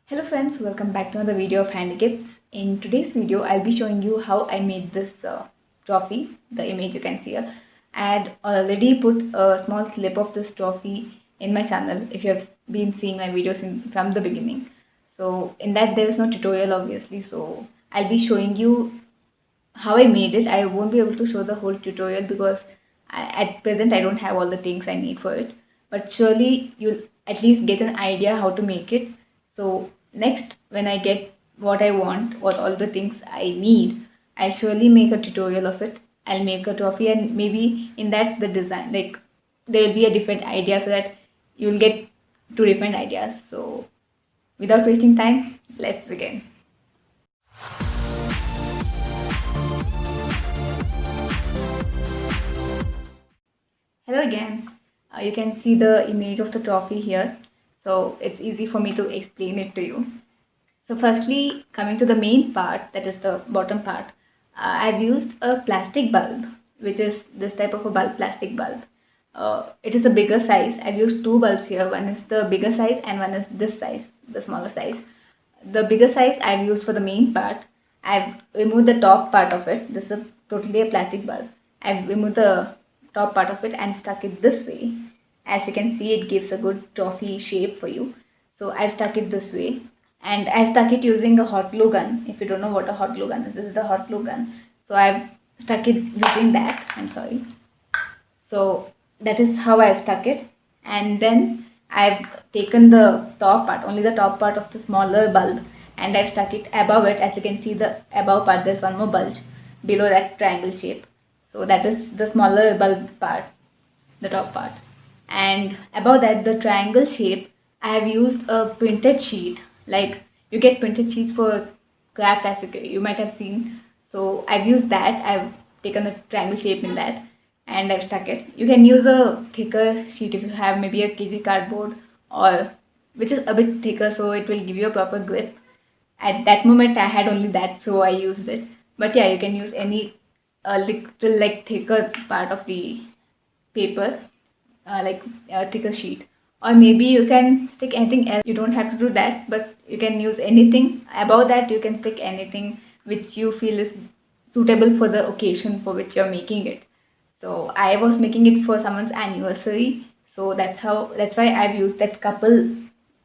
Hello friends, welcome back to another video of Handy Gifts. In today's video, I'll be showing you how I made this trophy, the image you can see here. I had already put a small clip of this trophy in my channel if you have been seeing my videos from the beginning. So in that there is no tutorial obviously, so I'll be showing you how I made it. I won't be able to show the whole tutorial because at present I don't have all the things I need for it. But surely you'll at least get an idea how to make it. So next, when I get what I want or all the things I need, I'll surely make a tutorial of it. I'll make a trophy and maybe in that the design, like there will be a different idea so that you'll get two different ideas. So without wasting time, let's begin. Hello again. You can see the image of the trophy here. So it's easy for me to explain it to you. So firstly, coming to the main part, that is the bottom part, I've used a plastic bulb, which is this type of a bulb, plastic bulb. It is a bigger size. I've used two bulbs here. One is the bigger size and one is this size, the smaller size. The bigger size I've used for the main part. I've removed the top part of it. This is totally a plastic bulb. I've removed the top part of it and stuck it this way. As you can see, it gives a good trophy shape for you. So I've stuck it this way, and I stuck it using a hot glue gun. If you don't know what a hot glue gun is, this is the hot glue gun. So I've stuck it using that. I'm sorry. So that is how I've stuck it, and then I've taken the top part, only the top part of the smaller bulb, and I've stuck it above it. As you can see, the above part, there's one more bulge below that triangle shape. So that is the smaller bulb part, the top part. And above that, the triangle shape, I have used a printed sheet. Like you get printed sheets for craft, as you might have seen. So I've used that. I've taken the triangle shape in that and I've stuck it. You can use a thicker sheet if you have maybe a kg cardboard, or which is a bit thicker, so it will give you a proper grip. At that moment I had only that, so I used it. But yeah, you can use any little like thicker part of the paper, like a thicker sheet, or maybe you can stick anything else. You don't have to do that, but you can use anything above that. You can stick anything which you feel is suitable for the occasion for which you're making it. So I was making it for someone's anniversary, so that's why I've used that couple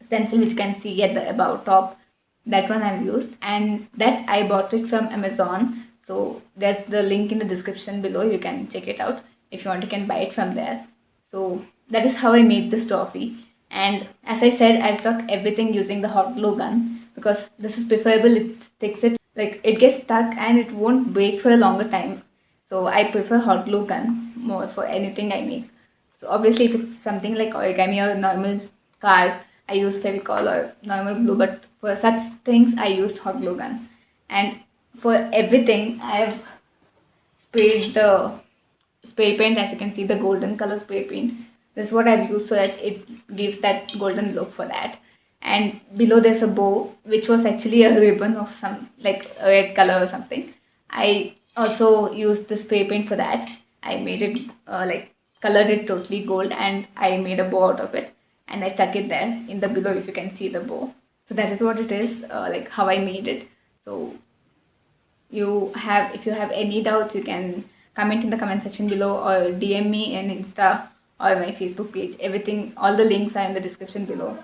stencil which you can see at the about top. That one I've used, and that I bought it from Amazon. So there's the link in the description below. You can check it out if you want. You can buy it from there. So that is how I made this trophy. And as I said, I stuck everything using the hot glue gun because this is preferable. It sticks it, like it gets stuck and it won't break for a longer time. So I prefer hot glue gun more for anything I make. So obviously if it's something like origami or normal card, I use Fevicol or normal glue, but for such things I use hot glue gun. And for everything I have sprayed the spray paint. As you can see, the golden color spray paint, this is what I've used so that it gives that golden look for that. And below there's a bow which was actually a ribbon of some like a red color or something. I also used the spray paint for that. I made it like colored it totally gold, and I made a bow out of it and I stuck it there in the below if you can see the bow. So that is what it is, like how I made it. So if you have any doubts, you can comment in the comment section below or DM me in Insta or my Facebook page. Everything, all the links are in the description below.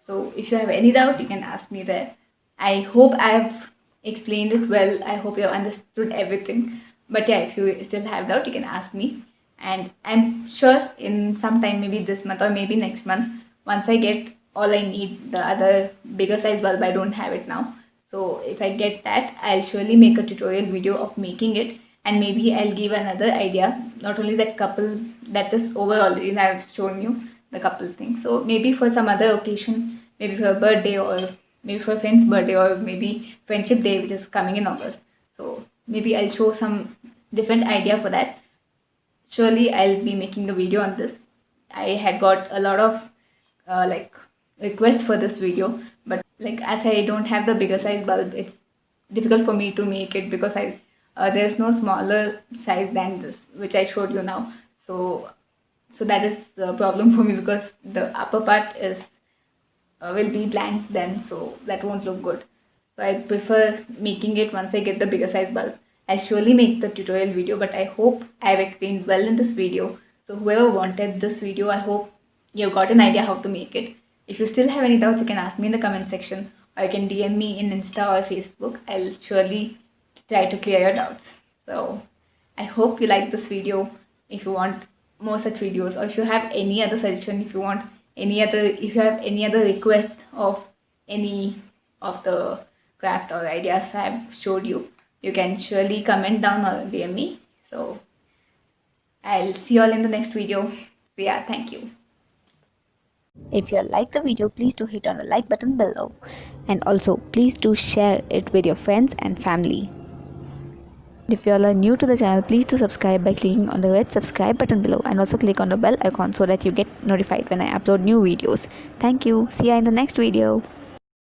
So if you have any doubt, you can ask me there. I hope I've explained it well. I hope you have understood everything. But yeah, if you still have doubt, you can ask me. And I'm sure in some time, maybe this month or maybe next month, once I get all I need, the other bigger size bulb, I don't have it now. So if I get that, I'll surely make a tutorial video of making it, and maybe I'll give another idea. Not only that couple that is over already, I've shown you the couple thing. So maybe for some other occasion, maybe for a birthday or maybe for a friend's birthday or maybe friendship day which is coming in August. So maybe I'll show some different idea for that. Surely I'll be making a video on this. I had got a lot of like requests for this video, but like as I don't have the bigger size bulb, it's difficult for me to make it because there's no smaller size than this which I showed you now. So that is the problem for me because the upper part is will be blank then, so that won't look good. So I prefer making it once I get the bigger size bulb. I'll surely make the tutorial video, but I hope I've explained well in this video. So whoever wanted this video, I hope you've got an idea how to make it. If you still have any doubts, you can ask me in the comment section, or you can DM me in Insta or Facebook. I'll surely try to clear your doubts. So I hope you like this video. If you want more such videos, or if you have any other suggestion, if you have any other requests of any of the craft or ideas I've showed you, you can surely comment down or DM me. So I'll see you all in the next video. So yeah, thank you. If you like the video, please do hit on the like button below, and also please do share it with your friends and family. If you all are new to the channel, please do subscribe by clicking on the red subscribe button below, and also click on the bell icon so that you get notified when I upload new videos. Thank you. See you in the next video.